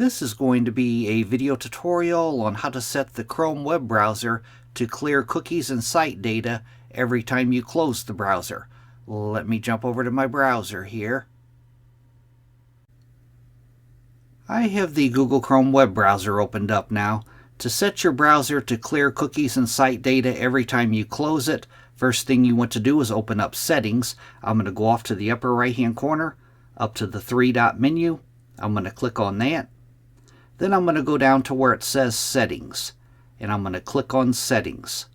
This is going to be a video tutorial on how to set the Chrome web browser to clear cookies and site data every time you close the browser. Let me jump over to my browser here. I have the Google Chrome web browser opened up now. To set your browser to clear cookies and site data every time you close it, first thing you want to do is open up Settings. I'm going to go off to the upper right hand corner, up to the three-dot menu. I'm going to click on that. Then I'm going to go down to where it says Settings, and I'm going to click on Settings.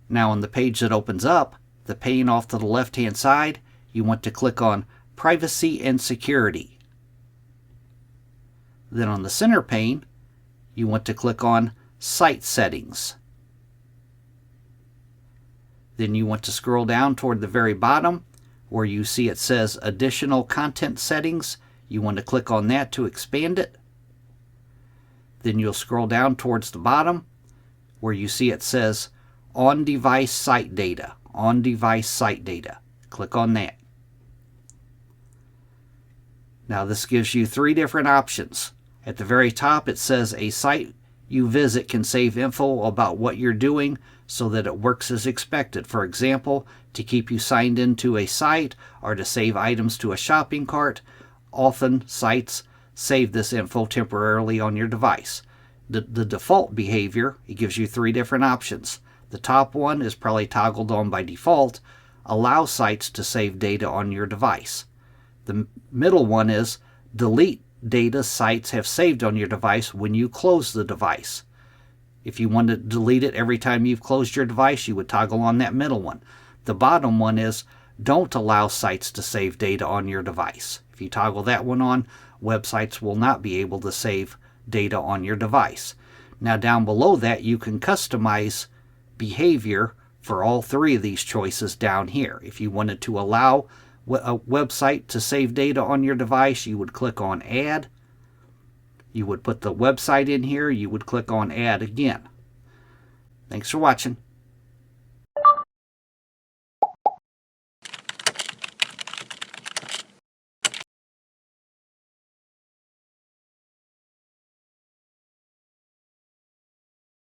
Now on the page that opens up, the pane off to the left-hand side, you want to click on Privacy and Security. Then on the center pane, you want to click on Site Settings. Then you want to scroll down toward the very bottom where you see it says Additional Content Settings. You want to click on that to expand it. Then you'll scroll down towards the bottom where you see it says On-Device Site Data. On-Device Site Data. Click on that. Now this gives you three different options. At the very top it says a site you visit can save info about what you're doing so that it works as expected. For example, to keep you signed into a site or to save items to a shopping cart. Often sites save this info temporarily on your device. The default behavior, it gives you three different options. The top one is probably toggled on by default. Allow sites to save data on your device. The middle one is delete data sites have saved on your device when you close the device. If you want to delete it every time you've closed your device, you would toggle on that middle one. The bottom one is don't allow sites to save data on your device. If you toggle that one on, websites will not be able to save data on your device. Now down below that, you can customize behavior for all three of these choices down here. If you wanted to allow a website to save data on your device, you would click on Add. You would put the website in here. You would click on Add again. Thanks for watching.